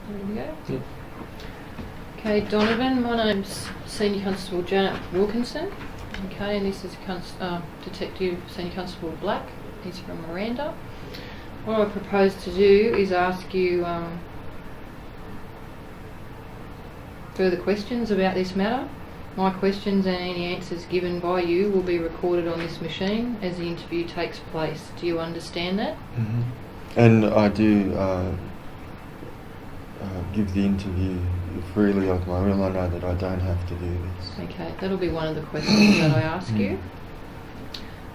Ready to go? Yep. Okay, Donovan, my name's Senior Constable Janet Wilkinson. Okay, and this is Detective Senior Constable Black. He's from Miranda. What I propose to do is ask you further questions about this matter. My questions and any answers given by you will be recorded on this machine as the interview takes place. Do you understand that? Mm-hmm. And I do give the interview freely of my will. I know that I don't have to do this. Okay, that'll be one of the questions that I ask you.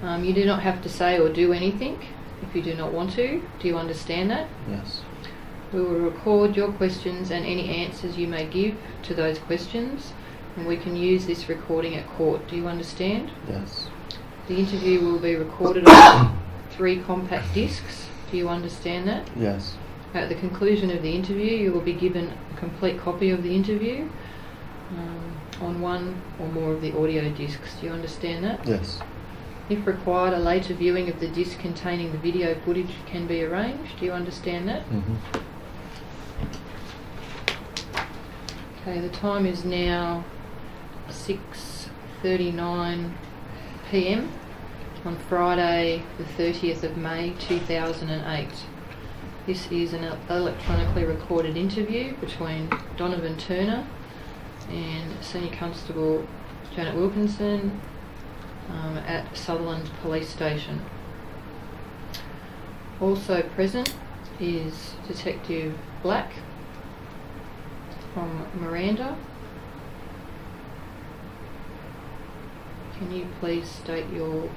You do not have to say or do anything if you do not want to. Do you understand that? Yes. We will record your questions and any answers you may give to those questions, and we can use this recording at court. Do you understand? Yes. The interview will be recorded on 3 compact discs. Do you understand that? Yes. At the conclusion of the interview, you will be given a complete copy of the interview on 1 or more of the audio discs. Do you understand that? Yes. If required, a later viewing of the disc containing the video footage can be arranged. Do you understand that? Mm-hmm. Okay, the time is now 6:39 p.m. on Friday the 30th of May 2008. This is an electronically recorded interview between Donovan Turner and Senior Constable Janet Wilkinson at Sutherland Police Station. Also present is Detective Black from Miranda. Can you please state your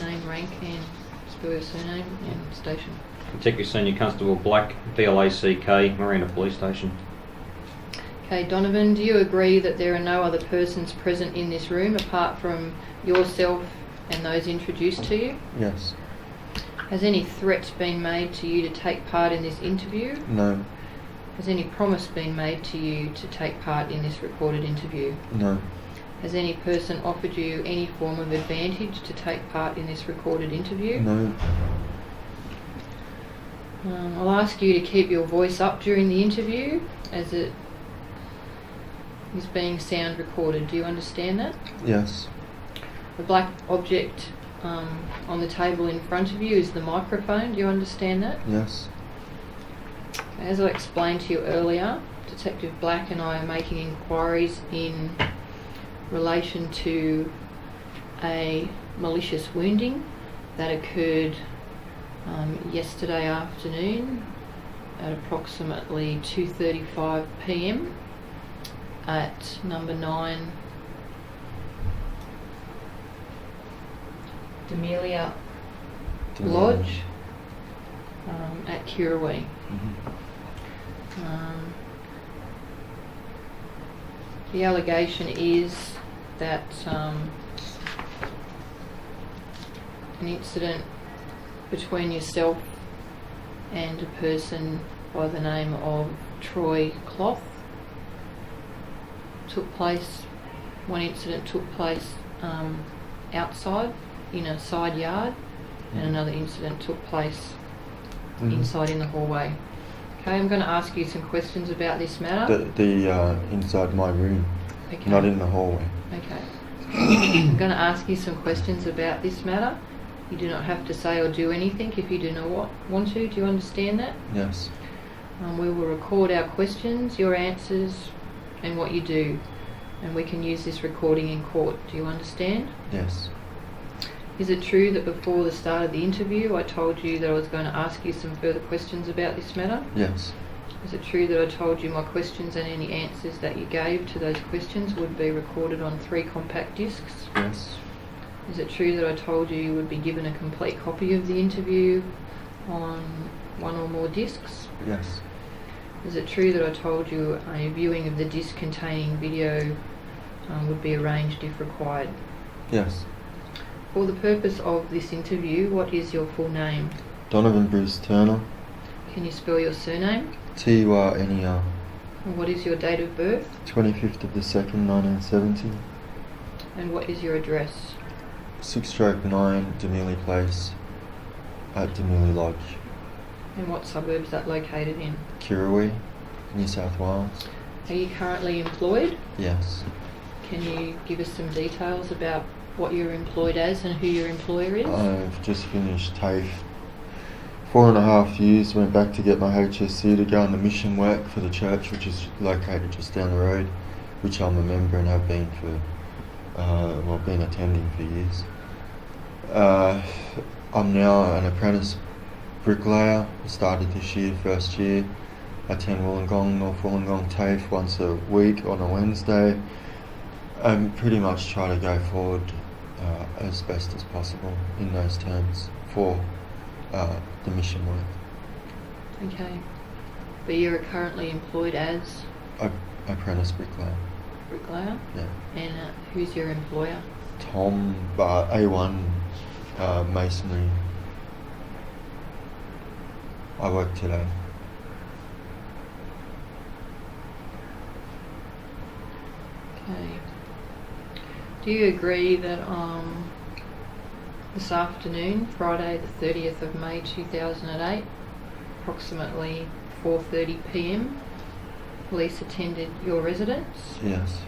name, rank and spell your surname and station? Detective Senior Constable Black, BLACK, Miranda Police Station. Okay, Donovan, do you agree that there are no other persons present in this room apart from yourself and those introduced to you? Yes. Has any threat been made to you to take part in this interview? No. Has any promise been made to you to take part in this recorded interview? No. Has any person offered you any form of advantage to take part in this recorded interview? No. I'll ask you to keep your voice up during the interview as it is being sound recorded. Do you understand that? Yes. The black object on the table in front of you is the microphone. Do you understand that? Yes. As I explained to you earlier, Detective Black and I are making inquiries in relation to a malicious wounding that occurred yesterday afternoon at approximately 2:35 p.m. at number 9 Demelia Lodge at Kirrawee. Mm-hmm. The allegation is that an incident between yourself and a person by the name of Troy Cloth took place. One incident took place outside in a side yard, and another incident took place inside in the hallway. Okay, I'm going to ask you some questions about this matter. The inside my room, Okay. not in the hallway. Okay. I'm going to ask you some questions about this matter. You do not have to say or do anything if you do not want to. Do you understand that? Yes. We will record our questions, your answers, and what you do, and we can use this recording in court. Do you understand? Yes. Is it true that before the start of the interview I told you that I was going to ask you some further questions about this matter? Yes. Is it true that I told you my questions and any answers that you gave to those questions would be recorded on 3 compact discs? Yes. Is it true that I told you you would be given a complete copy of the interview on 1 or more discs? Yes. Is it true that I told you a viewing of the disc containing video would be arranged if required? Yes. For the purpose of this interview, what is your full name? Donovan Bruce Turner. Can you spell your surname? Turner. And what is your date of birth? 25th of the 2nd, 1970. And what is your address? 6/9 Demelia Place at Demelia Lodge. And what suburb is that located in? Kirrawee. New South Wales. Are you currently employed? Yes. Can you give us some details about what you're employed as and who your employer is? I've just finished TAFE. 4.5 years, went back to get my HSC to go on the mission work for the church, which is located just down the road, which I'm a member and have been for, been attending for years. I'm now an apprentice bricklayer. Started this year, first year. I attend Wollongong, North Wollongong TAFE once a week on a Wednesday. And pretty much try to go forward as best as possible in those terms for the mission work. Okay. But you're currently employed as Apprentice bricklayer. bricklayer? Yeah. And who's your employer? Tom, A1 masonry. I work today. Okay. Do you agree that this afternoon, Friday the 30th of May 2008, approximately 4:30 p.m, police attended your residence? Yes.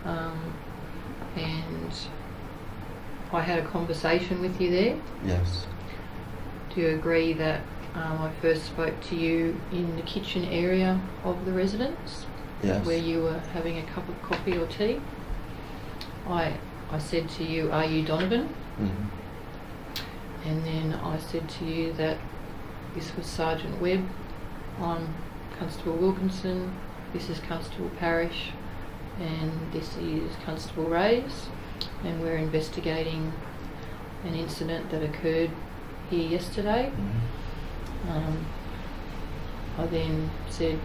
And I had a conversation with you there. Yes. Do you agree that I first spoke to you in the kitchen area of the residence? Yes. Where you were having a cup of coffee or tea? I said to you, "Are you Donovan?" Mm-hmm. And then I said to you that this was Sergeant Webb, I'm Constable Wilkinson, this is Constable Parrish, and this is Constable Reyes, and we're investigating an incident that occurred here yesterday. Mm-hmm. I then said,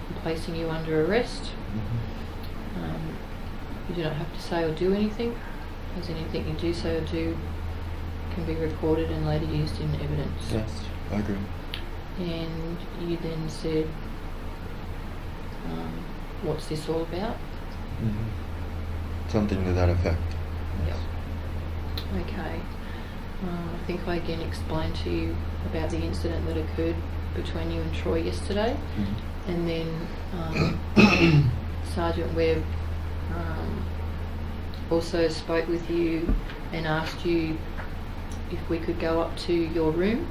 "I'm placing you under arrest. Mm-hmm. You do not have to say or do anything, as anything you do say or do can be recorded and later used in evidence." Yes, I agree. And you then said, "What's this all about?" Mm-hmm. Something to that effect. Yes. Okay. I think I again explained to you about the incident that occurred between you and Troy yesterday. Mm-hmm. And then Sergeant Webb also spoke with you and asked you if we could go up to your room,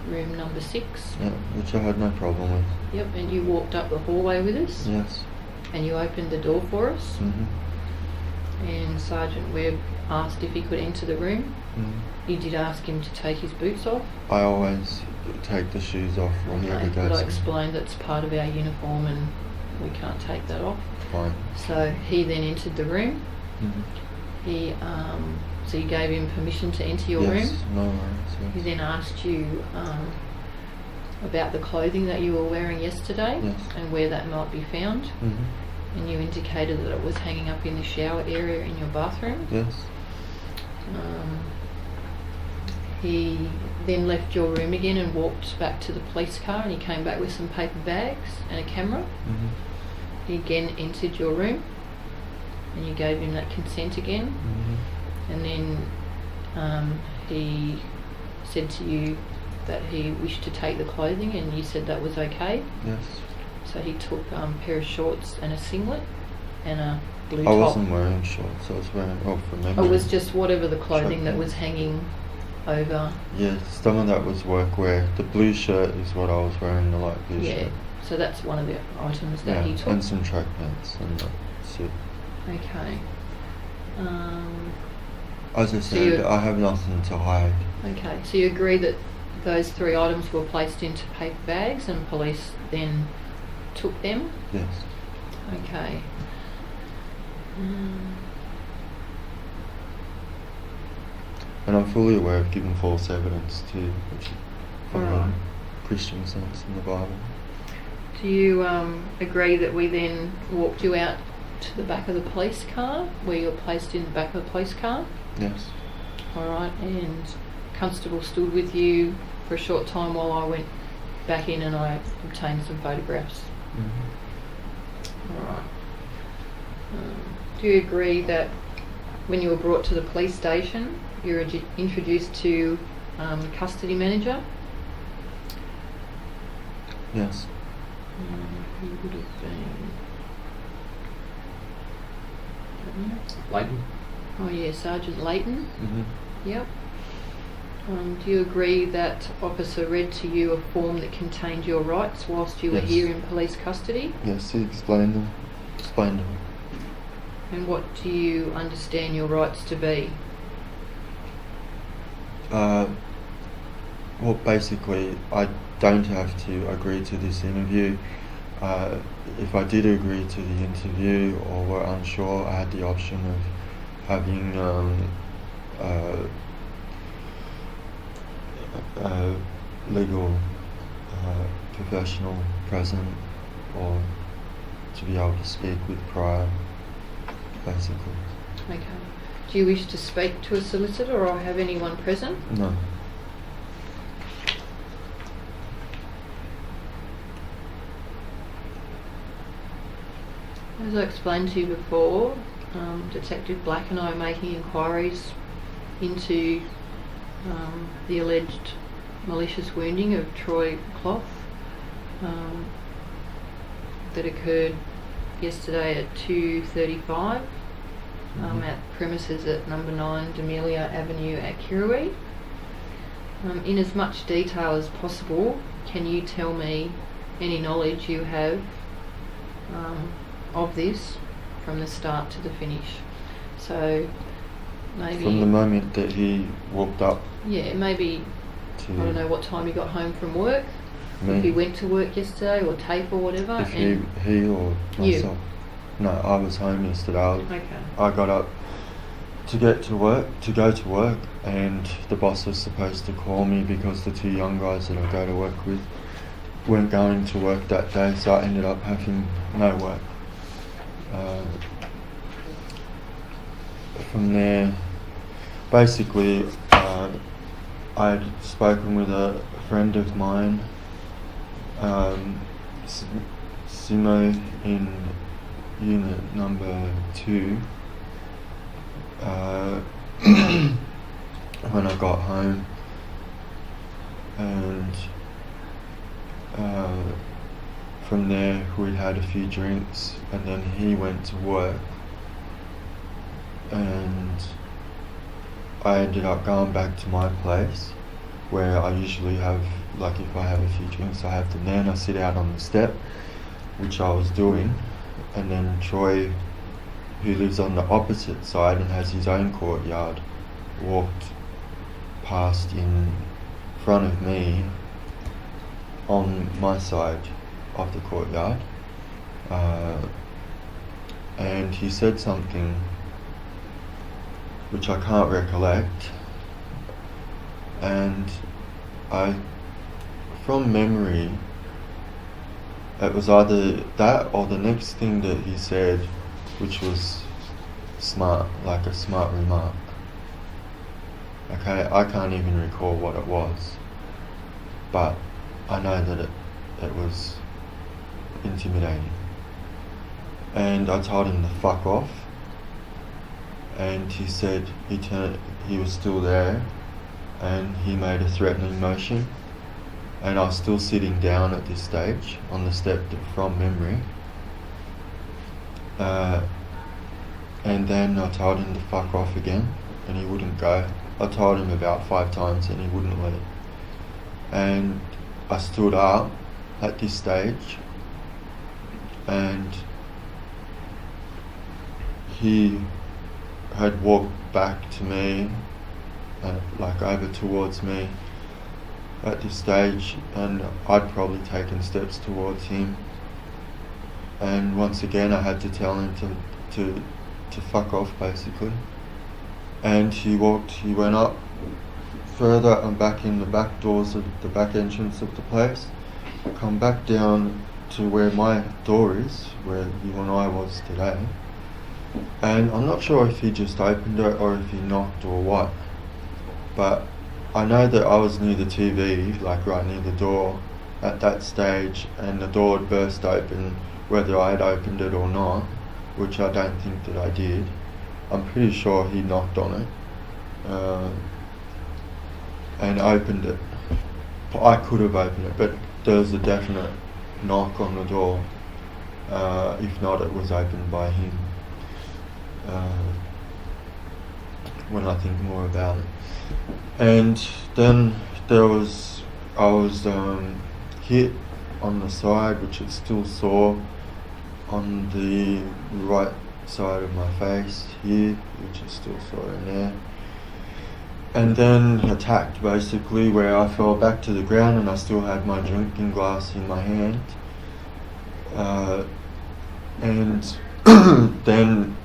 room number 6. Yeah, which I had no problem with. Yep, and you walked up the hallway with us. Yes. And you opened the door for us. Mm-hmm. And Sergeant Webb asked if he could enter the room. Mm-hmm. You did ask him to take his boots off. I always take the shoes off when he ever But goes I in. explained that's part of our uniform and we can't take that off. Fine. So he then entered the room. Mm-hmm. So you gave him permission to enter your Yes, room. no worries. He Yes. then asked you about the clothing that you were wearing yesterday. Yes. And where that might be found. Mm-hmm. And you indicated that it was hanging up in the shower area in your bathroom. Yes. He then left your room again and walked back to the police car, and he came back with some paper bags and a camera. Mm-hmm. He again entered your room and you gave him that consent again. Mm-hmm. And then he said to you that he wished to take the clothing, and you said that was okay. Yes. So he took a pair of shorts and a singlet and a blue I top. wasn't wearing shorts, I was wearing, from memory. It was just whatever the clothing that Trackpants. was hanging over. Yeah, some of that was workwear. The blue shirt is what I was wearing, the light blue Yeah, shirt. so that's one of the items that Yeah, he took. and some track pants and that's it. Okay. As I So said, you- I have nothing to hide. Okay, so you agree that those 3 items were placed into paper bags and police then took them? Yes. Okay. And I'm fully aware of giving false evidence too, which is from Alright. a Christian sense in the Bible. Do you agree that we then walked you out to the back of the police car, where you're placed in the back of the police car? Yes. Alright, and Constable stood with you for a short time while I went back in and I obtained some photographs. Mm-hmm. Alright. Do you agree that when you were brought to the police station, you were introduced to custody manager? Yes. He would have been. Leighton? Oh yeah, Sergeant Leighton. Mm-hmm. Yep. Do you agree that officer read to you a form that contained your rights whilst you were Yes. here in police custody? Yes, he explained them. Explained them. And what do you understand your rights to be? Well, basically, I don't have to agree to this interview. If I did agree to the interview or were unsure, I had the option of having a legal professional present, or to be able to speak with prior, basically. Okay. Do you wish to speak to a solicitor or have anyone present? No. As I explained to you before, Detective Black and I are making inquiries into the alleged malicious wounding of Troy Clough that occurred yesterday at 2:35 at premises at number 9 D'Amelia Avenue at Kirrawee. In as much detail as possible, can you tell me any knowledge you have of this from the start to the finish? So maybe From the moment that he walked up maybe to I don't know what time you got home from work, me, if you went to work yesterday or tape or whatever. if and he or You. myself. No, I was home yesterday. Okay. I got up to go to work, and the boss was supposed to call me because the two young guys that I go to work with weren't going to work that day, so I ended up having no work. From there, basically, I had spoken with a friend of mine, Simo, in unit number 2, when I got home, and from there we had a few drinks, and then he went to work, and I ended up going back to my place where I usually have, like if I have a few drinks, I have them there and I sit out on the step, which I was doing, and then Troy, who lives on the opposite side and has his own courtyard, walked past in front of me on my side of the courtyard, and he said something which I can't recollect, and from memory, it was either that or the next thing that he said, which was smart, like a smart remark. Okay, I can't even recall what it was, but I know that it was intimidating. And I told him to fuck off, and he said he was still there, and he made a threatening motion, and I was still sitting down at this stage on the step from memory, and then I told him to fuck off again, and he wouldn't go. I told him about 5 times and he wouldn't leave, and I stood up at this stage, and he had walked back to me, like over towards me at this stage, and I'd probably taken steps towards him, and once again I had to tell him to fuck off, basically. And he went up further and back in the back doors of the back entrance of the place, come back down to where my door is, where you and I was today, and I'm not sure if he just opened it or if he knocked or what, but I know that I was near the TV, like right near the door at that stage, and the door had burst open, whether I had opened it or not, which I don't think that I did. I'm pretty sure he knocked on it and opened it. I could have opened it, but there was a definite knock on the door. If not, it was opened by him. When I think more about it. And then I was hit on the side, which is still sore, on the right side of my face here, which is still sore in there. And then attacked, basically, where I fell back to the ground and I still had my drinking glass in my hand. And then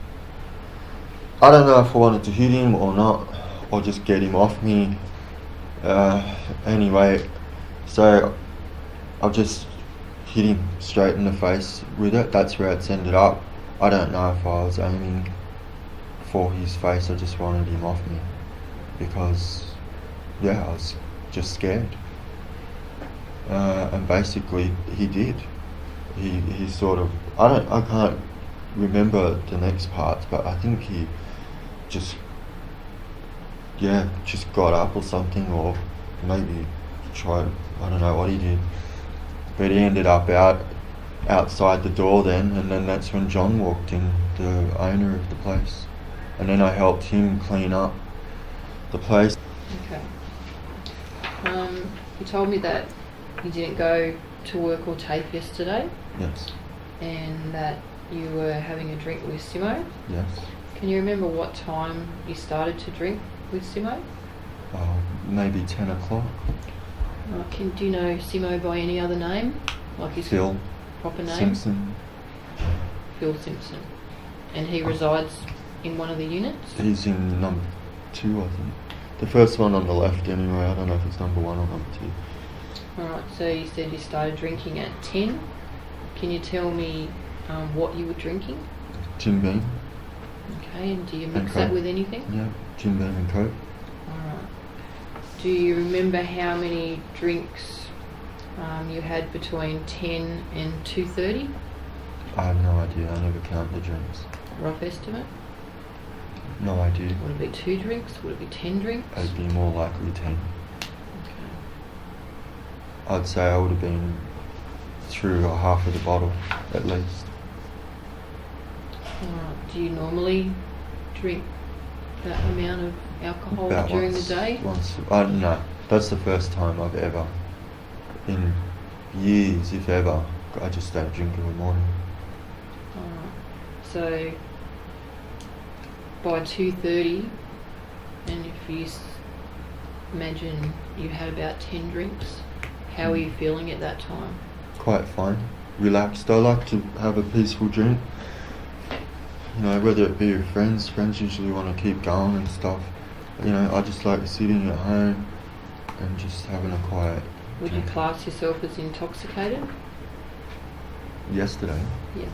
I don't know if I wanted to hit him or not, or just get him off me. Anyway, so I've just hit him straight in the face with it. That's where it's ended up. I don't know if I was aiming for his face. I just wanted him off me because, yeah, I was just scared. And basically, he did. He sort of, I can't remember the next parts, but I think he just got up or something, or maybe tried, I don't know what he did. But he ended up outside the door then, and then that's when John walked in, the owner of the place. And then I helped him clean up the place. Okay. You told me that you didn't go to work or tape yesterday. Yes. And that you were having a drink with Simo. Yes. Can you remember what time you started to drink with Simo? Maybe 10 o'clock. Do you know Simo by any other name? Like his Phil proper name? Simpson. Phil Simpson. And he resides in one of the units? He's in number 2, I think. The first one on the left anyway. I don't know if it's number 1 or number 2. Alright, so you said you started drinking at 10. Can you tell me what you were drinking? Jim Beam. Okay, and do you mix And that Coke. with anything? Yeah, Jim Beam and Coke. Alright. Do you remember how many drinks you had between 10 and 2:30? I have no idea. I never count the drinks. Rough estimate? No idea. Would it be 2 drinks? Would it be 10 drinks? It'd be more likely 10. Okay. I'd say I would have been through a half of the bottle, at least. Alright. Do you normally drink that amount of alcohol About during once, the day? No, that's the first time I've ever, in years, if ever, I just don't drink in the morning. Alright. So by 2:30, and if you imagine you had about 10 drinks, how were you feeling at that time? Quite fine, relaxed. I like to have a peaceful drink. You know, whether it be with friends. Friends usually want to keep going and stuff. You know, I just like sitting at home and just having a quiet Would you drink. class yourself as intoxicated? Yesterday, Yeah.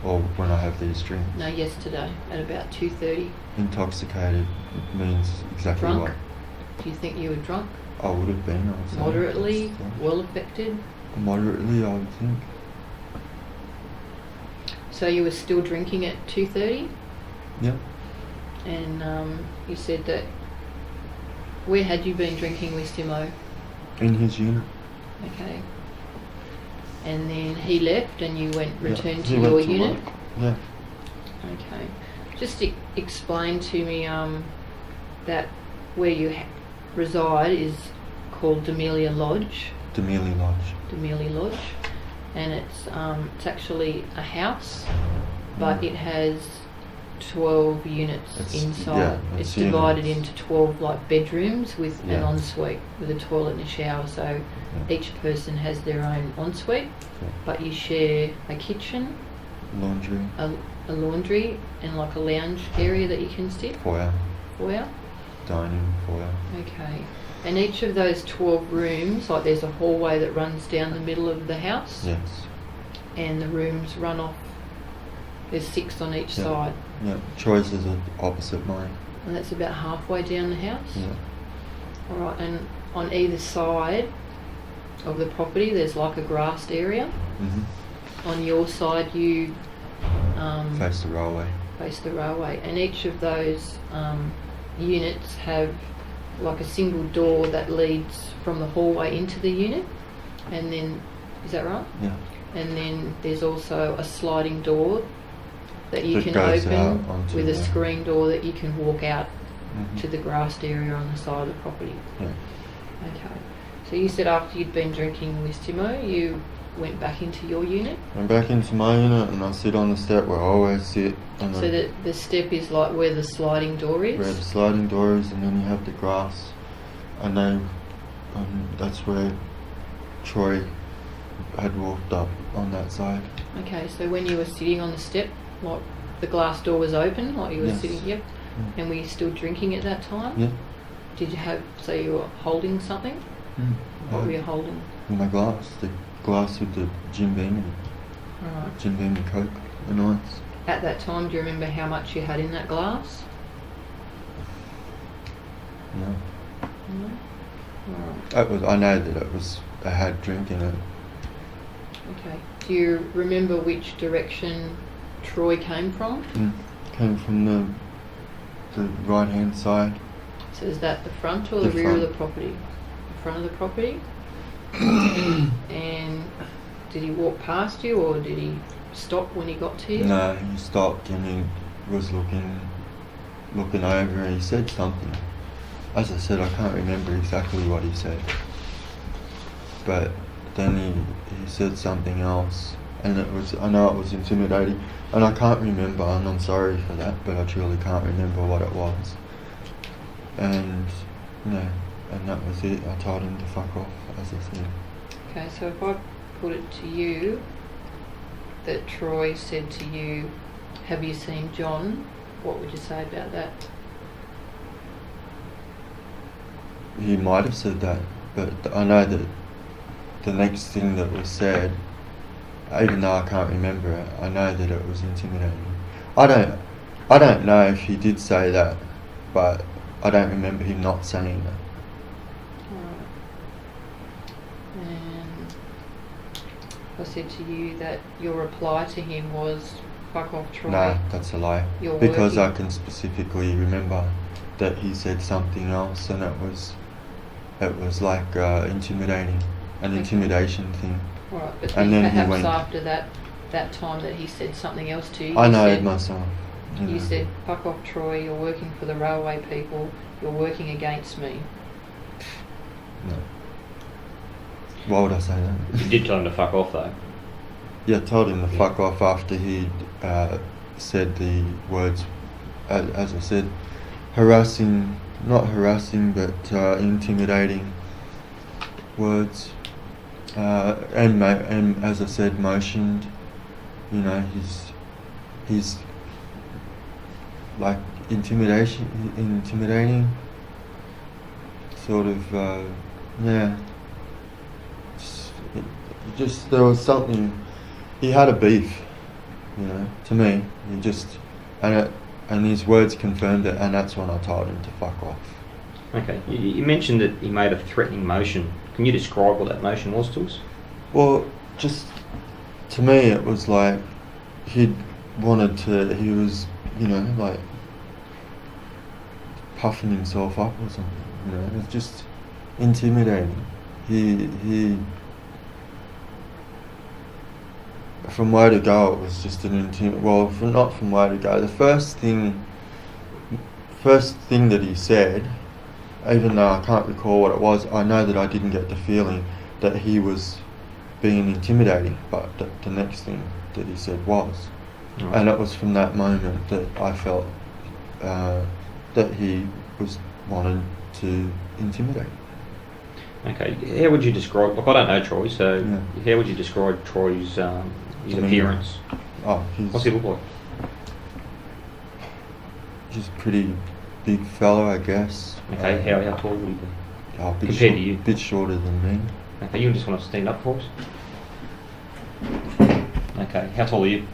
or when I have these drinks. No, yesterday at about 2:30. Intoxicated means exactly Drunk? what Do you think you were drunk? I would have been. I would say. Moderately? Just, Well affected? Moderately, I would think. So you were still drinking at 2:30? Yeah. And you said that. Where had you been drinking with Simo? In his unit. Okay. And then he left and you returned He to went your to unit? work. Yeah. Okay. Just explain to me that where you reside is called D'Amelia Lodge. D'Amelia Lodge. D'Amelia Lodge. And it's actually a house, but it has 12 units inside. Yeah, It's units. divided into 12 like bedrooms with an Yeah. ensuite with a toilet and a shower. So Yeah. each person has their own ensuite, Yeah. but you share a kitchen, Laundry. a laundry, and like a lounge area that you can sit. Foyer. Foyer. Dining. Foyer. Okay. And each of those 12 rooms, like there's a hallway that runs down the middle of the house, Yes. and the rooms run off. There's 6 on each Yeah. side, Yeah. Choices are opposite mine. and that's about halfway down the house. Yeah. All right, and on either side of the property, there's like a grassed area. Mhm. On your side, you Face the railway. face the railway, and each of those units have like a single door that leads from the hallway into the unit, and then, is that right? Yeah. and then there's also a sliding door that you That can goes out open onto with a the- screen door that you can walk out Mhm. to the grassed area on the side of the property. Yeah. Okay. So you said after you'd been drinking with Timo, you went back into your unit? I'm back into my unit and I sit on the step where I always sit. And So then that the step is like where the sliding door is? where the sliding door is, and then you have the grass, and that's where Troy had walked up on that side. Okay, so when you were sitting on the step, like the glass door was open, like you were Yes. sitting here, Yeah. and were you still drinking at that time? Yeah. Did you have, so you were holding something? What were you holding? My glass, the glass with the Jim Beam Right. Jim Beam and Coke and ice. At that time, do you remember how much you had in that glass? No. No? Right. I know that I had drink in it. Okay. Do you remember which direction Troy came from? Came from the right hand side. So is that the front or The the rear of front. the property? The front of the property? And did he walk past you or did he stop when he got to you? No, he stopped and he was looking over. He said something. As I said, I can't remember exactly what he said. But then he said something else, and I know it was intimidating, and I can't remember, and I'm sorry for that, but I truly can't remember what it was. And and that was it. I told him to fuck off, as I said. Okay, so if I put it to you that Troy said to you, "Have you seen John?" What would you say about that? He might have said that, but I know that the next thing that was said, even though I can't remember it, I know that it was intimidating. I don't know if he did say that, but I don't remember him not saying that. Alright. And I said to you that your reply to him was, "Fuck off, Troy." No, that's a lie. You're Because I working. can specifically remember that he said something else, and it was like intimidating, an Okay. intimidation thing. Alright, but And then then he perhaps went- after that time that he said something else to you, I you know said, myself. you said, "Fuck off, Troy, you're working for the railway people, you're working against me." No. Why would I say that? You did tell him to fuck off though. Yeah, I told him to Yeah. fuck off after he said the words, as I said, not harassing, but intimidating words. And as I said, motioned. He's like intimidating. Sort of, yeah. Just there was something. He had a beef, to me. And his words confirmed it, and that's when I told him to fuck off. Okay. You mentioned that he made a threatening motion. Can you describe what that motion was to us? Well, just to me, it was like he was, like puffing himself up or something. It was just intimidating. He from where to go, it was just not from where to go. The first thing that he said, even though I can't recall what it was, I know that I didn't get the feeling that he was being intimidating, but the next thing that he said was. Right. And it was from that moment that I felt that he was wanting to intimidate. Okay. How would you describe? Look, I don't know Troy, so Yeah. how would you describe Troy's his Demeanour. appearance? What's he look like? Just a pretty big fellow, I guess. Okay. How tall would he be? A bit Compared to you? bit shorter than me. Okay. You just want to stand up for us? Okay. How tall are you?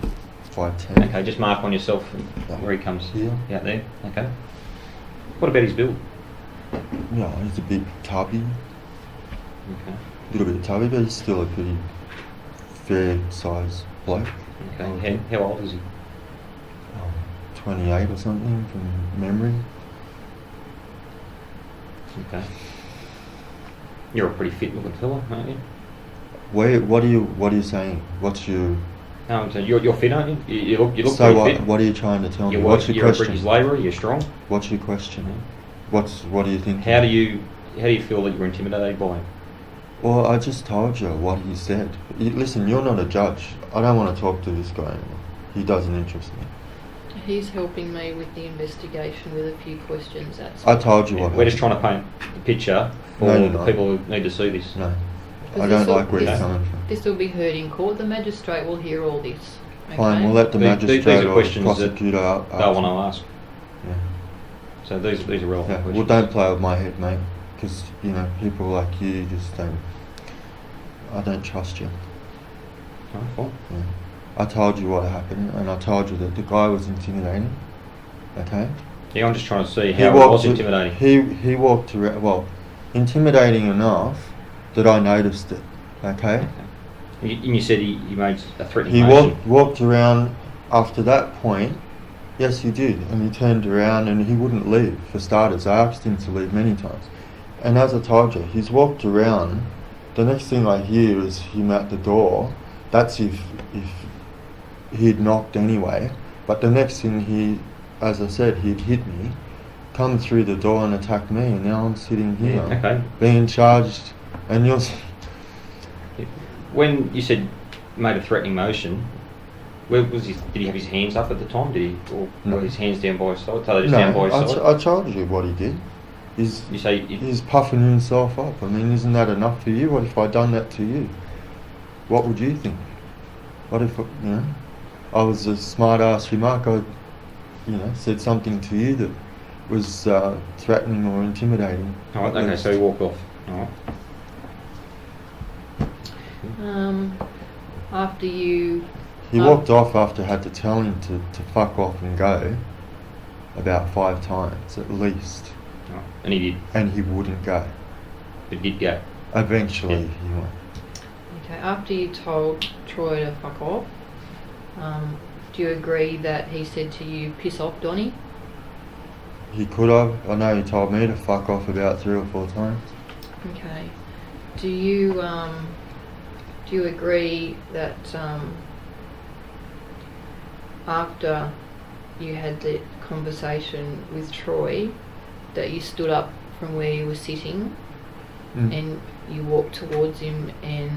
5'10". Okay. Just mark on yourself where he comes Here. out there. Okay. What about his build? Yeah, he's a bit tubby. Okay. A little bit tubby, but he's still a pretty fair size bloke. Okay. How old is he? 28 or something from memory. Okay. You're a pretty fit looking fella, aren't you? What are you saying? What's your... No, so you're fit, aren't you? You look So pretty what? fit. What are you trying to tell me? You're, What's your you're a question? British labourer. You're strong. What's your question? Yeah. What do you think? How do you feel that you're intimidated by him? Well, I just told you what he said. Listen, you're not a judge. I don't want to talk to this guy anymore. He doesn't interest me. He's helping me with the investigation with a few questions. I told you what We're just happened. trying to paint the picture for No, you're the not. people who need to see this. No. Because I don't this'll- like where you're this- coming from. This will be heard in court. The magistrate will hear all this. Okay? Fine, we'll let the These magistrate are or questions that prosecutor up. They'll want to ask. Yeah. So these are relevant Yeah. questions. Well, don't play with my head, mate. Because, you know, people like you just don't... I don't trust you. Oh, fine. Yeah. I told you what happened, and I told you that the guy was intimidating. Okay? Yeah, I'm just trying to see how it was intimidating. He walked around, well, intimidating enough that I noticed it. Okay? And you said he made a threatening He motion. walked around after that point. Yes, he did, and he turned around and he wouldn't leave. For starters, I asked him to leave many times, and as I told you, he's walked around. The next thing I hear is him at the door. That's if he'd knocked anyway. But the next thing as I said, he'd hit me, come through the door and attacked me, and now I'm sitting here, Yeah, okay. being charged, and you're... When you said made a threatening motion, where was did he have his hands up at the time? Or No. were his hands down by his side? Just down by No, his side? I told you what he did. You say He's puffing himself up. I mean, isn't that enough for you? What if I'd done that to you? What would you think? What if, I was a smart ass remark, I, said something to you that was threatening or intimidating. Alright, okay, so he walked off. Alright. After you... He walked off after I had to tell him to fuck off and go about 5 times at least. Alright. And he did. And he wouldn't go. But he did go. Eventually Yeah. he went. Okay, after you told Troy to fuck off, do you agree that he said to you, piss off, Donnie? He could have. I know he told me to fuck off about 3 or 4 times. Okay. Do you agree that after you had the conversation with Troy, that you stood up from where you were sitting and you walked towards him and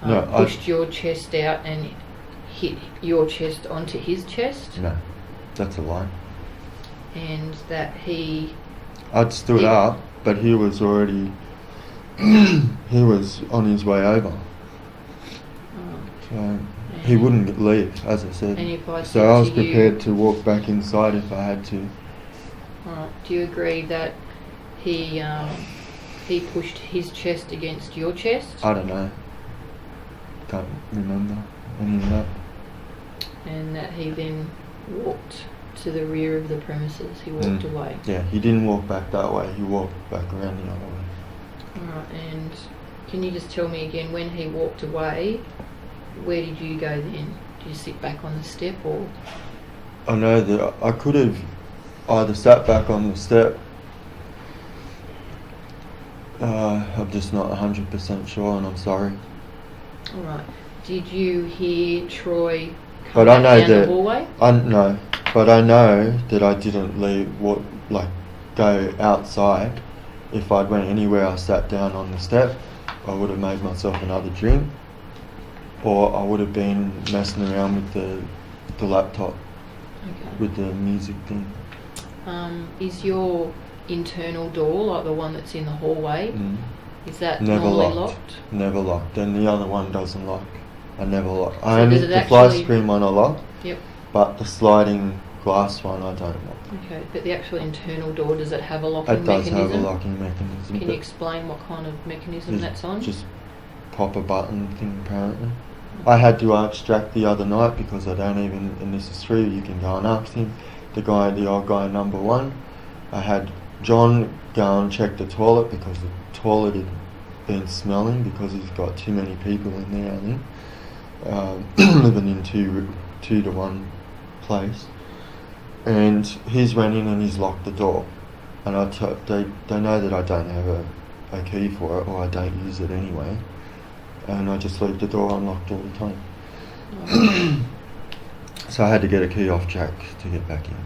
No, pushed your chest out and hit your chest onto his chest? No, that's a lie. And that he... I'd stood up, but he was already... he was on his way over. So he wouldn't leave, as I said. And if I So said I was to you- prepared to walk back inside if I had to. do you agree that he pushed his chest against your chest? I don't know. Can't remember any of that. And that he then walked to the rear of the premises. He walked away. Yeah, he didn't walk back that way. He walked back around the other way. Alright, and can you just tell me again, when he walked away, where did you go then? Did you sit back on the step or... I know that I could have either sat back on the step. I'm just not 100% sure, and I'm sorry. Alright. Did you hear Troy But come I know back down that the hallway? No, but I know that I didn't go outside. If I'd went anywhere, I sat down on the step, I would have made myself another drink, or I would have been messing around with the laptop, Okay. with the music thing. Is your internal door, like the one that's in the hallway, is that Never normally locked. locked? Never locked. And the other one doesn't lock. I never lock. So I only does it the fly actually- screen one I lock, Yep. but the sliding glass one I don't lock. Okay, but the actual internal door, does it have a locking It does mechanism? have a locking mechanism. Can you but explain what kind of mechanism just- that's on? Just pop a button thing apparently. I had to extract the other night because I don't even, and this is true, you can go and ask him, the old guy number 1. I had John go and check the toilet because the toilet had been smelling because he's got too many people in there, I think. Living in 2 to 1 place. And he's went in and he's locked the door. And they know that I don't have a key for it, or I don't use it anyway. and I just leave the door unlocked all the time. Oh, So I had to get a key off Jack to get back in.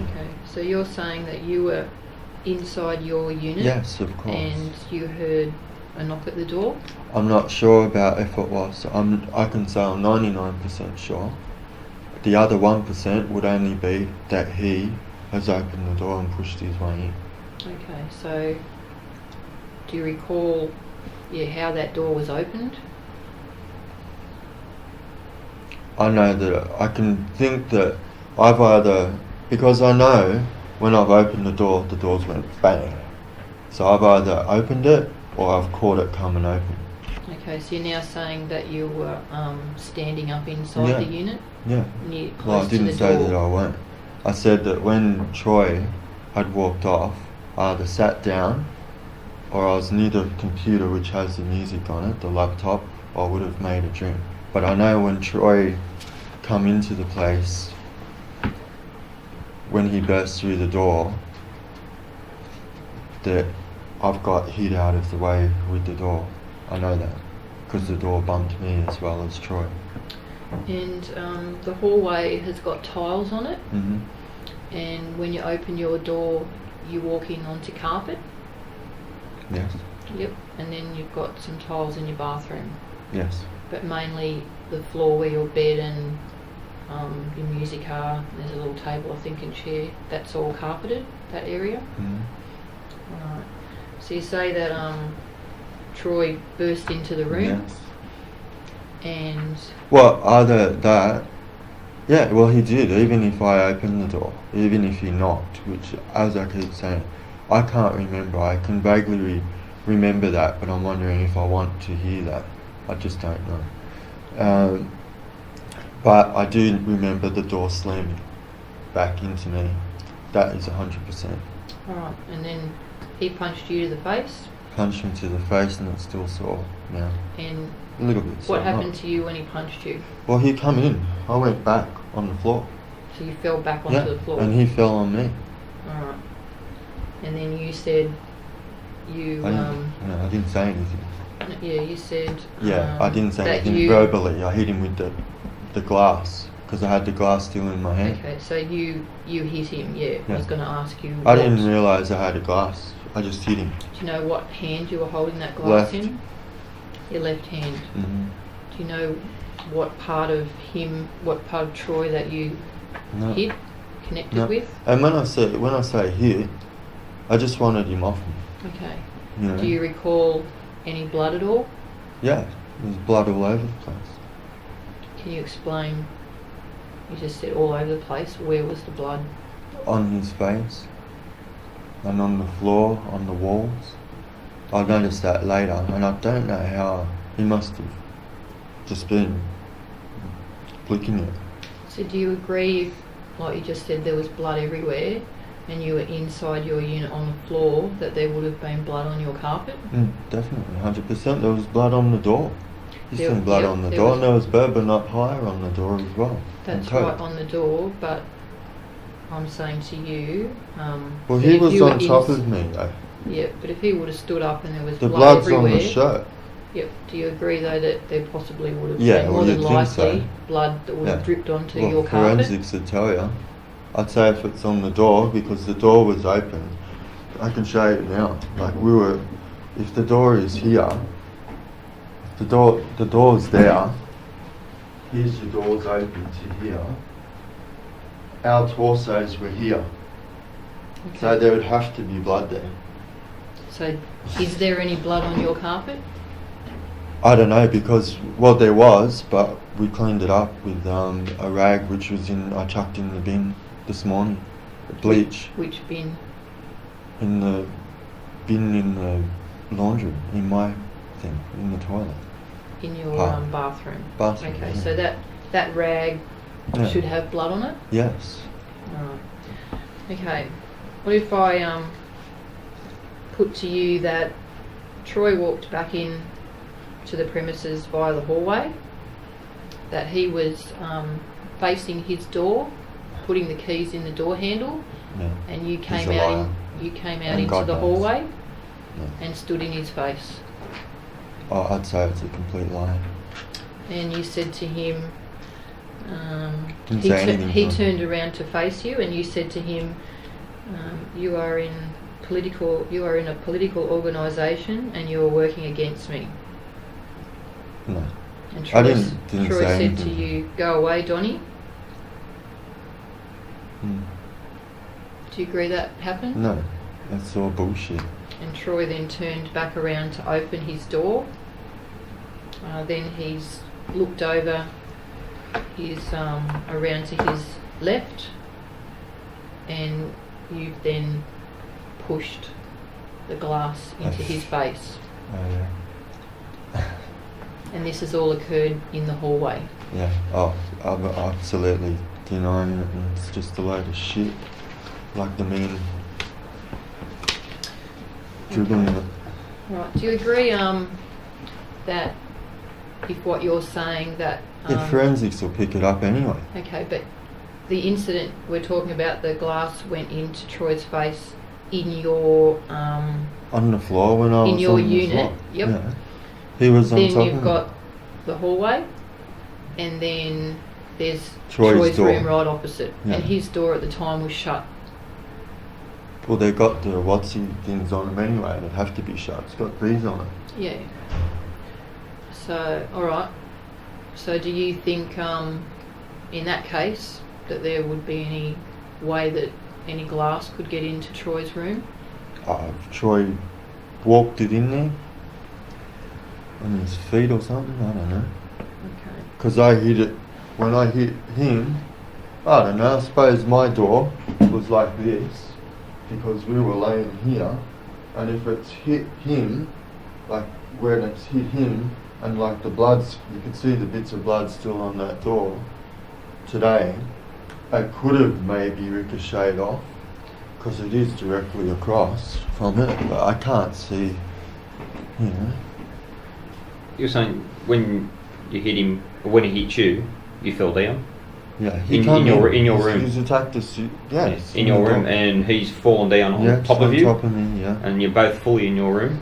okay, so you're saying that you were inside your unit? Yes, of course. And you heard a knock at the door? I'm not sure about if it was. I can say I'm 99% sure. The other 1% would only be that he has opened the door and pushed his way in. Okay, so do you recall how that door was opened? I know that I can think that I've either, because I know when I've opened the doors went bang. So I've either opened it or I've caught it coming open. Okay, so you're now saying that you were standing up inside Yeah. the unit? Yeah. Near, Well, I close to didn't the say door? that I won't. I said that when Troy had walked off, I either sat down or I was near the computer which has the music on it, the laptop, or I would have made a drink. But I know when Troy come into the place, when he burst through the door, that I've got hit out of the way with the door. I know that because the door bumped me as well as Troy. And the hallway has got tiles on it, Mhm. and when you open your door, you walk in onto carpet. Yes. Yep. And then you've got some tiles in your bathroom, Yes. but mainly the floor where your bed and your music are. There's a little table, I think, and chair. That's all carpeted, that area. Mhm. Alright. So you say that Troy burst into the room, Yes. and Well, either that, yeah, well he did, even if I opened the door, even if he knocked, which, as I keep saying, I can't remember. I can vaguely remember that, but I'm wondering if I want to hear that. I just don't know. But I do remember the door slamming back into me. That is 100%. alright, and then he punched you to the face. Punched me to the face and it's still sore now. And A little bit sore. what happened not- to you when he punched you? Well, he come in. I went back on the floor. So you fell back onto the floor. And he fell on me. Alright. And then you said you I didn't say anything. yeah, you said Yeah, I didn't say that anything you, verbally. I hit him with the glass because I had the glass still in my hand. Okay, so you hit him, yeah. I was Yeah. going to ask you. I didn't realise I had a glass. I just hit him. Do you know what hand you were holding that glass Left. in? Your left hand. Hmm. Do you know what part of Troy that you No. hit, connected No. with? And when I say hit, I just wanted him off me. Okay. You know? Do you recall any blood at all? Yeah, there's blood all over the place. Can you explain? You just said all over the place. Where was the blood? On his face and on the floor, on the walls. I noticed that later, and I don't know how. He must have just been flicking it. So do you agree, like you just said, there was blood everywhere, and you were inside your unit on the floor, that there would have been blood on your carpet? Definitely, 100%. There was blood on the door. You There- seen blood yep, on the there door, was- and there was bourbon up higher on the door as well. That's and coke. right, on the door, but I'm saying to you... Well, that he if was you on were top of me though. Yeah, but if he would have stood up and there was The blood blood's everywhere... on the shirt. Yep. Do you agree though that there possibly would have Yeah, been well, more than you'd think so. likely blood that would have Yeah. dripped onto Well, your carpet? forensics would tell you. I'd say if it's on the door, because the door was open. I can show you now. Like if the door is here, the door's there. Here's your doors open to here. Our torsos were here. Okay. So there would have to be blood there. So is there any blood on your carpet? I don't know because, well, there was, but we cleaned it up with a rag which was I chucked in the bin this morning. Bleach Which bin? in the bin in the laundry, in my thing, in the toilet. In your bathroom? Bathroom, Okay, yeah. so that rag Yeah. should have blood on it? Yes. Alright. Okay. What if I put to you that Troy walked back in to the premises via the hallway, that he was facing his door, putting the keys in the door handle, Yeah. and you He's came a out liar. into And the God knows. hallway Yeah. and stood in his face? Oh, I'd say it's a complete lie. And you said to him, Didn't say anything he to him. turned around to face you, and you said to him, you are in a political organisation, and you are working against me. No. And I Troy, didn't Troy say said anything. to you, "Go away, Donnie." Mm. Do you agree that happened? No. That's all bullshit. And Troy then turned back around to open his door. Then he's looked over around to his left, and you've then pushed the glass into his face. Oh, yeah. And this has all occurred in the hallway. Yeah. Oh, I'm absolutely denying it. And it's just a load of shit. Like the man dribbling it. Right. Do you agree that if what you're saying that Yeah, forensics will pick it up anyway. okay, but the incident we're talking about, the glass went into Troy's face in your On the floor when I was in your on the unit. floor. Yep. Yeah. He was on Then top you've of got me. the hallway, and then there's Troy's door. room right opposite, Yeah. and his door at the time was shut. Well, they've got the WotC things on them anyway. They'd have to be shut. It's got these on it. Yeah. So, all right. So, do you think, in that case, that there would be any way that any glass could get into Troy's room? Troy walked it in there on his feet or something. I don't know. Okay. Because I hit it when I hit him. I don't know. I suppose my door was like this because we were laying here, and if it's hit him, like when it's hit him, and like the blood's, you can see the bits of blood still on that door today. It could have maybe ricocheted off because it is directly across from it, but I can't see. You know. You're saying when you hit him, or when he hit you, you fell down? Yeah, In your room? He's attacked us. Yes, In your room, and he's fallen down on top of you? on top of me, yeah. And you're both fully in your room?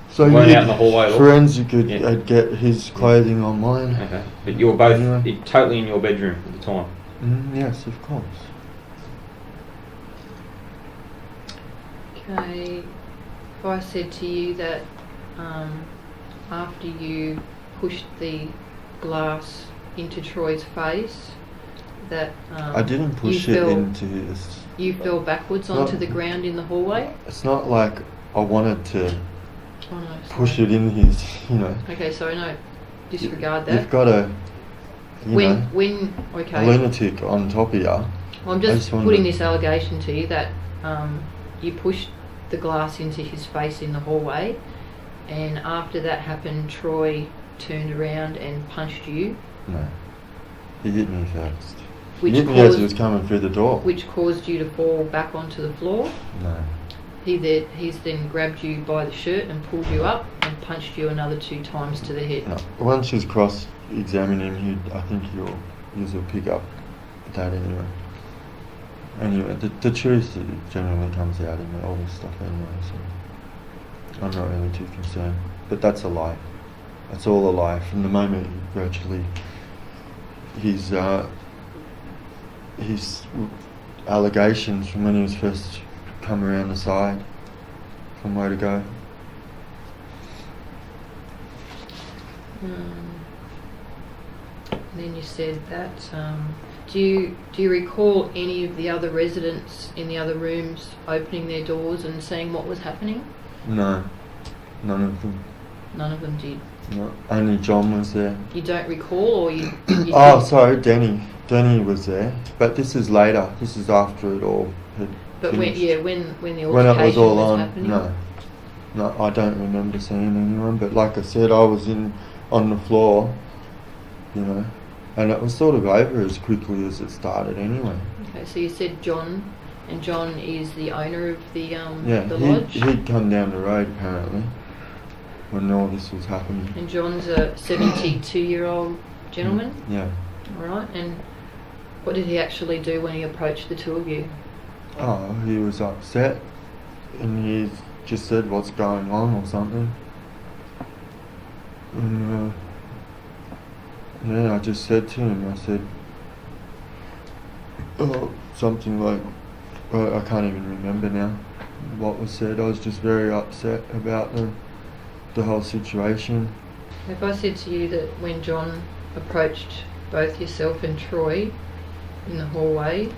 So weren't you'd- out in the hallway at all? forensic could Yeah. get his clothing on mine. Okay. But you were both Anyway. totally in your bedroom at the time? Yes, of course. Okay. If I said to you that after you pushed the glass into Troy's face, that I didn't push you it fell, into his... you fell backwards Not- onto the ground in the hallway? It's not like I wanted to Oh no. push sorry. it in his, you know. Okay, so no, disregard You've that. got a, you know, When a okay. lunatic on top of you. Well, I'm I just just wondered- putting this allegation to you that you pushed the glass into his face in the hallway, and after that happened, Troy turned around and punched you, No. He hit me first. which he hit me as he was caused, coming through the door. which caused you to fall back onto the floor. No. He's then grabbed you by the shirt and pulled you up and punched you another 2 times to the head. No. Once you cross-examine him, I think you'll pick up that anyway. Anyway, the truth generally comes out in all this stuff anyway, so I'm not really too concerned. But that's a lie. That's all a lie. From the moment virtually his allegations from when he was first come around the side from where to go. Then you said that. Do you recall any of the other residents in the other rooms opening their doors and seeing what was happening? No, none of them. None of them did. No, only John was there. You don't recall, or you Oh, think- sorry, Denny. Denny was there, but this is later. This is after it all had But when finished. when the When it was altercation all was on, happening? no, I don't remember seeing anyone. But like I said, I was on the floor, you know, and it was sort of over as quickly as it started anyway. Okay, so you said John, and John is the owner of the Yeah, the lodge, he'd come down the road apparently when all this was happening. and John's a 72-year-old gentleman. Yeah. All right, and what did he actually do when he approached the two of you? Oh, he was upset, and he just said, "What's going on?" or something. And yeah, I just said to him, I said, something like, well, I can't even remember now what was said. I was just very upset about the whole situation. If I said to you that when John approached both yourself and Troy in the hallway,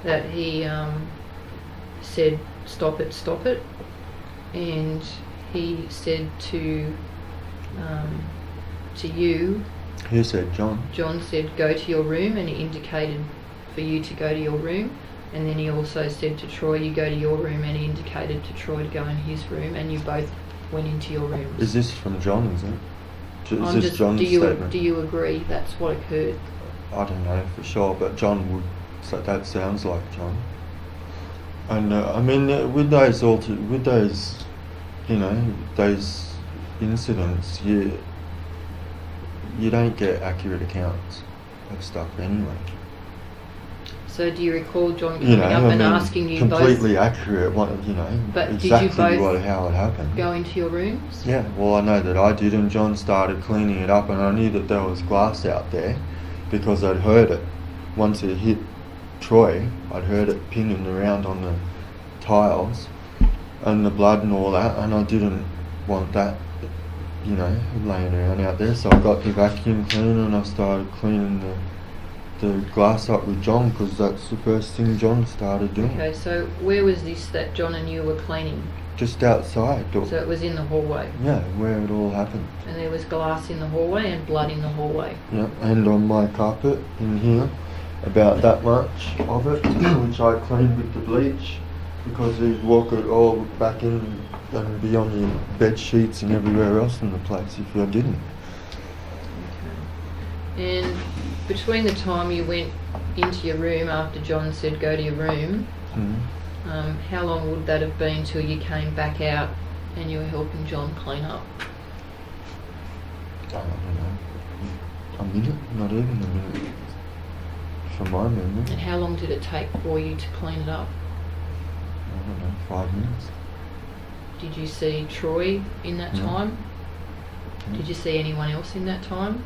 that he said, stop it, and he said to you, He said, John. John said, go to your room, and he indicated for you to go to your room, and then he also said to Troy, you go to your room, and he indicated to Troy to go in his room, and you both went into your rooms. Is this from John, is it? Is this John's do you statement? do you agree that's what occurred? I don't know for sure, but John would. So that sounds like John. And I mean, with those those incidents, you don't get accurate accounts of stuff anyway. So do you recall John coming up and asking you completely both accurate, But did exactly you both how it happened. go into your rooms? Yeah, well, I know that I did, and John started cleaning it up, and I knew that there was glass out there because I'd heard it. Once it hit Troy, I'd heard it pinging around on the tiles and the blood and all that, and I didn't want that, laying around out there, so I got the vacuum cleaner and I started cleaning the glass up with John, because that's the first thing John started doing. Okay, so where was this that John and you were cleaning? Just outside. So it was in the hallway? Yeah, where it all happened. And there was glass in the hallway and blood in the hallway? Yeah, and on my carpet in here, about that much of it, which I cleaned with the bleach, because you'd walk it all back in and be on your bed sheets and everywhere else in the place if you didn't. Okay. And between the time you went into your room after John said go to your room, how long would that have been till you came back out and you were helping John clean up? I don't know. A minute? Not even a minute. From my memory. And how long did it take for you to clean it up? I don't know, 5 minutes. Did you see Troy in that No. time? No. Did you see anyone else in that time?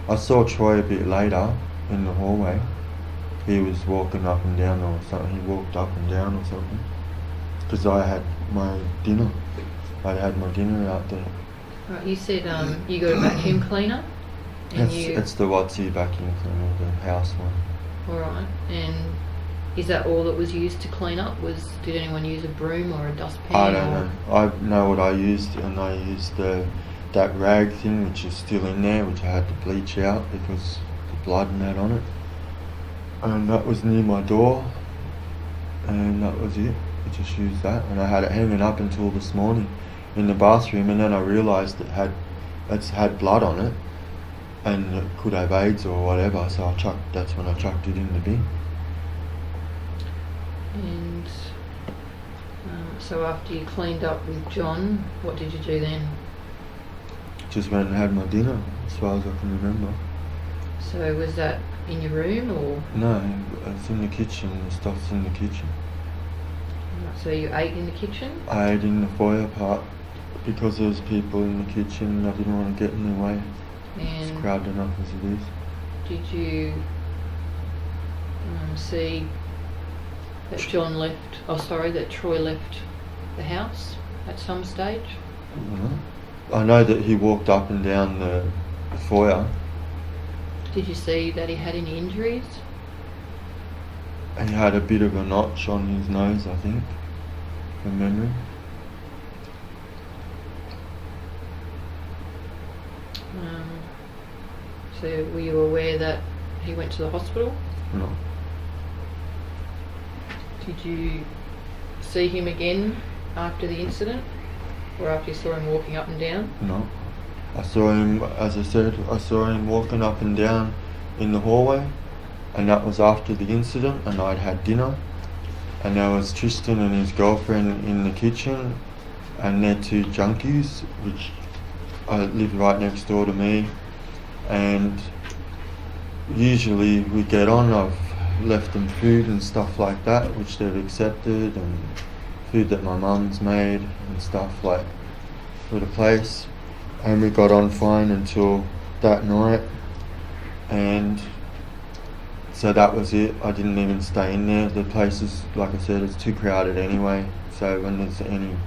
I saw Troy a bit later in the hallway. He was walking up and down or something. He walked up and down or something. Because I had my dinner. I'd had my dinner out there. Right, you said you got a vacuum cleaner? And It's the Watsy vacuum cleaner, the house one. Alright, and is that all that was used to clean up? Did anyone use a broom or a dustpan? I don't know. I know what I used, and I used that rag thing which is still in there, which I had to bleach out because the blood and that on it. And that was near my door, and that was it. I just used that, and I had it hanging up until this morning in the bathroom, and then I realised it's had blood on it, and it could have AIDS or whatever. So that's when I chucked it in the bin. And so after you cleaned up with John, what did you do then? Just went and had my dinner, as far as I can remember. So was that in your room or? No, it's in the kitchen. The stuff's in the kitchen. So you ate in the kitchen? I ate in the foyer part because there was people in the kitchen and I didn't want to get in their way. It's And crowded enough as it is. did you see that that Troy left the house at some stage? I know that he walked up and down the foyer. Did you see that he had any injuries? He had a bit of a notch on his nose, I think, from memory. So were you aware that he went to the hospital? No. Did you see him again after the incident? Or after you saw him walking up and down? No. I saw him, as I said, walking up and down in the hallway, and that was after the incident, and I'd had dinner, and there was Tristan and his girlfriend in the kitchen, and they're two junkies, which live right next door to me, and usually we get on. I've left them food and stuff like that, which they've accepted, and food that my mum's made and stuff like for the place. and we got on fine until that night, and so that was it. I didn't even stay in there. The place is, like I said, it's too crowded anyway. So when there's any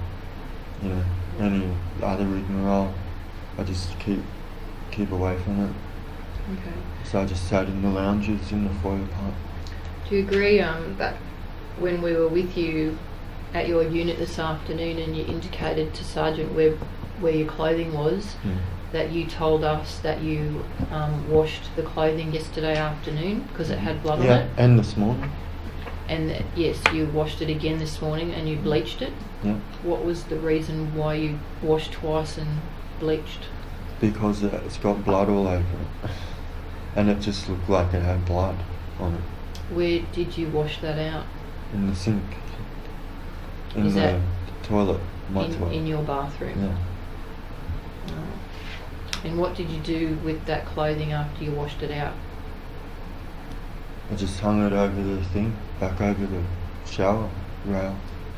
other rigmarole, I just keep away from it. Okay. So I just sat in the lounges in the foyer part. Do you agree that when we were with you at your unit this afternoon and you indicated to Sergeant Webb where your clothing was, that you told us that you washed the clothing yesterday afternoon because it had blood on it? Yeah, and this morning. And that, yes, you washed it again this morning and you bleached it? Yeah. What was the reason why you washed twice and bleached? Because it's got blood all over it. And it just looked like it had blood on it. Where did you wash that out? In the sink. In Is the that toilet. My toilet. In your bathroom? Yeah. And what did you do with that clothing after you washed it out? I just hung it over the thing, back over the shower rail.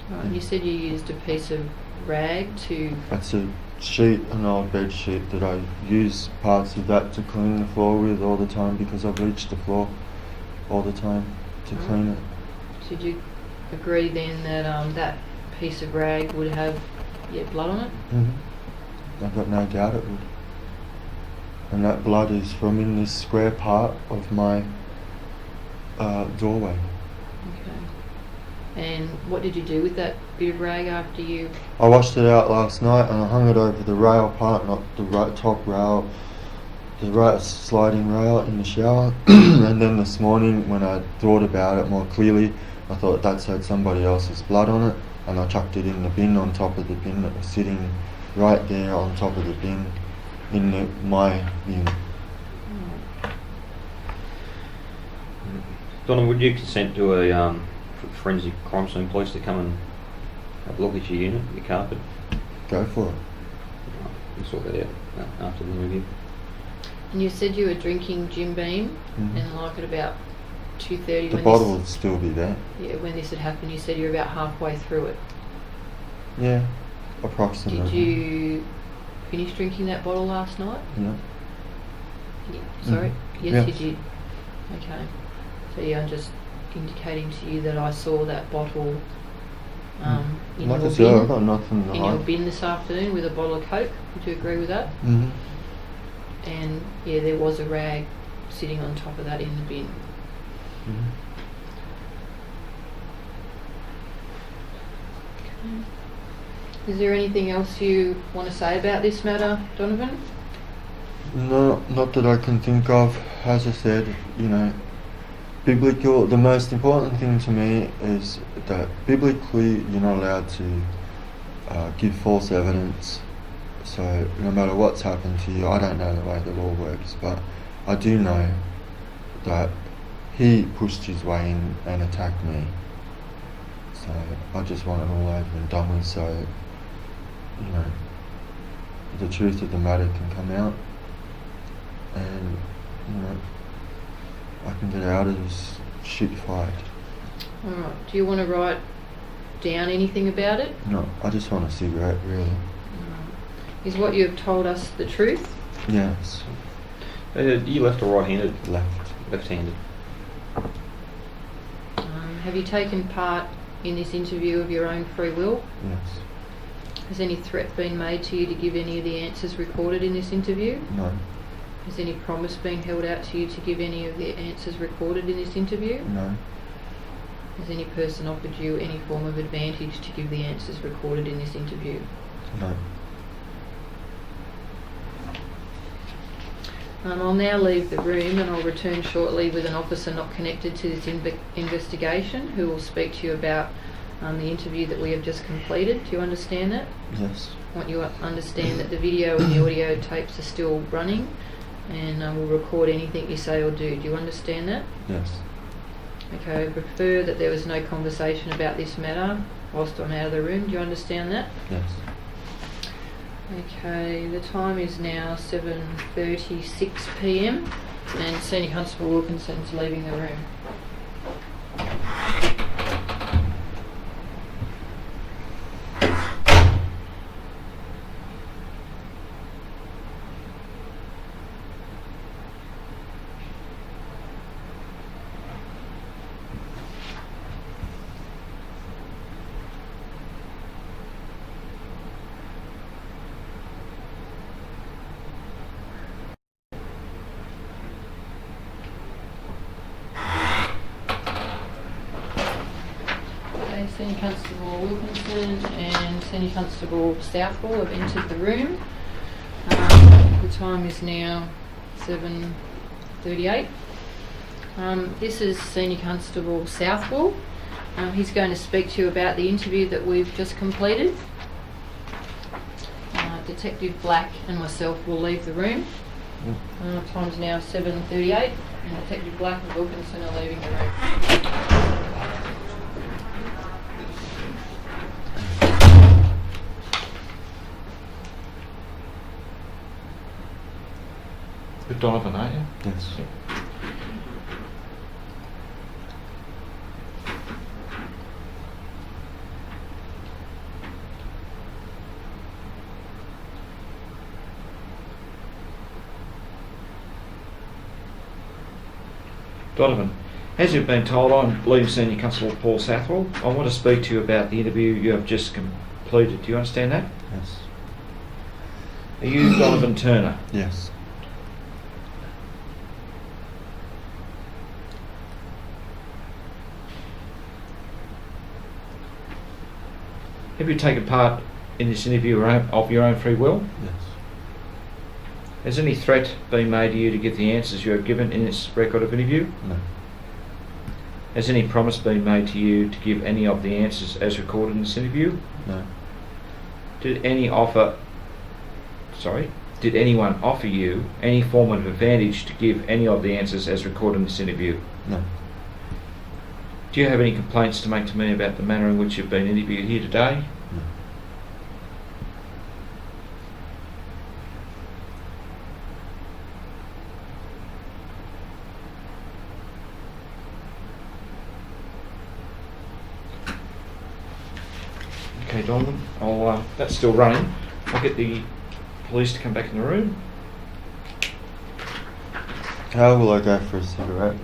Right, and you said you used a piece of rag to... That's a sheet, an old bed sheet that I use parts of that to clean the floor with all the time because I bleach the floor all the time to clean it. Did you agree then that that piece of rag would have blood on it? I've got no doubt it would. And that blood is from in this square part of my doorway. Okay. And what did you do with that bit of rag after you... I washed it out last night and I hung it over the rail part, not the right top rail, the right sliding rail in the shower. And then this morning when I thought about it more clearly, I thought that's had somebody else's blood on it, and I chucked it in the bin on top of the bin that was sitting right there on top of the bin in my bin. Donna, would you consent to a forensic crime scene police to come and have a look at your unit, your carpet? Go for it. We'll sort that out after the interview. And you said you were drinking Jim Beam, and like at about 2:30 The bottle would still be there. Yeah, when this had happened, you said you were about halfway through it. Yeah, approximately. Did you finish drinking that bottle last night? Yeah. Sorry? Yes, Yes. you did. Okay. So yeah, I'm just indicating to you that I saw that bottle in like I your said, bin. I've got nothing to In your hide. bin this afternoon with a bottle of Coke. Would you agree with that? And yeah, there was a rag sitting on top of that in the bin. Okay. Is there anything else you want to say about this matter, Donovan? No, not that I can think of. As I said, biblical, the most important thing to me is that biblically you're not allowed to give false evidence. So no matter what's happened to you, I don't know the way the law works, but I do know that he pushed his way in and attacked me. So I just want it all over and done with, so the truth of the matter can come out, and I can get out of this shit fight. Alright, do you want to write down anything about it? No, I just want a cigarette, really. Is what you have told us the truth? Yes. You left or right-handed? Left. Left-handed. Have you taken part in this interview of your own free will? Yes. Has any threat been made to you to give any of the answers recorded in this interview? No. Has any promise been held out to you to give any of the answers recorded in this interview? No. Has any person offered you any form of advantage to give the answers recorded in this interview? No. I'll now leave the room and I'll return shortly with an officer not connected to this investigation who will speak to you about the interview that we have just completed. Do you understand that? Yes. I want you to understand that the video and the audio tapes are still running, and we'll record anything you say or do. Do you understand that? Yes. Okay, I prefer that there was no conversation about this matter whilst I'm out of the room. Do you understand that? Yes. Okay, the time is now 7:36 p.m. and Senior Constable Wilkinson's leaving the room. Senior Constable Wilkinson and Senior Constable Southwell have entered the room. The time is now 7:38. This is Senior Constable Southwell. He's going to speak to you about the interview that we've just completed. Detective Black and myself will leave the room. Time's now 7:38 and Detective Black and Wilkinson are leaving the room. With Donovan, aren't you? Yes. Donovan, as you've been told, I'm Lead Senior Constable Paul Southwell. I want to speak to you about the interview you have just completed. Do you understand that? Yes. Are you Donovan Turner? Yes. Have you taken part in this interview of your own free will? Yes. Has any threat been made to you to give the answers you have given in this record of interview? No. Has any promise been made to you to give any of the answers as recorded in this interview? No. Did anyone offer you any form of advantage to give any of the answers as recorded in this interview? No. Do you have any complaints to make to me about the manner in which you've been interviewed here today? No. Okay, Donovan, that's still running. I'll get the police to come back in the room. How will I go for a cigarette?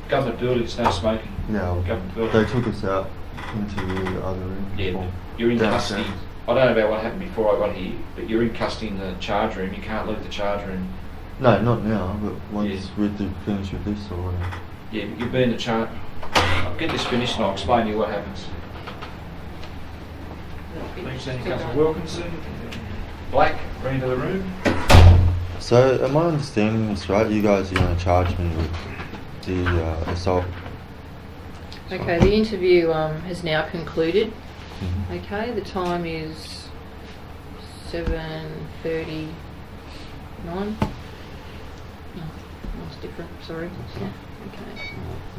Government building, there's no smoking. Yeah. Government building. They took us out into the other room. Yeah, you're in Downstairs. custody. I don't know about what happened before I got here, but you're in custody in the charge room. You can't leave the charge room. No, not now, but once Yeah. we do finish with this or whatever. Yeah, you'll be in the charge. I'll get this finished and I'll explain to you what happens. Thanks, Senior Constable Wilkinson. Black, bring into the room. So, am I understanding this right? You guys are going to charge me with the assault? Okay, the interview has now concluded. Mhm. Okay, the time is 7:39. No, that's different, sorry. Yeah, okay.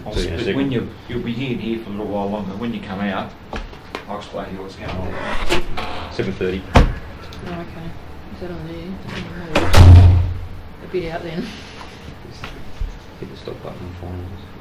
But when you'll be here for a little while longer. When you come out, I'll explain to you what's going on. 7:30. Oh, okay. Is that on there? A bit out then. Hit the stop button and find us.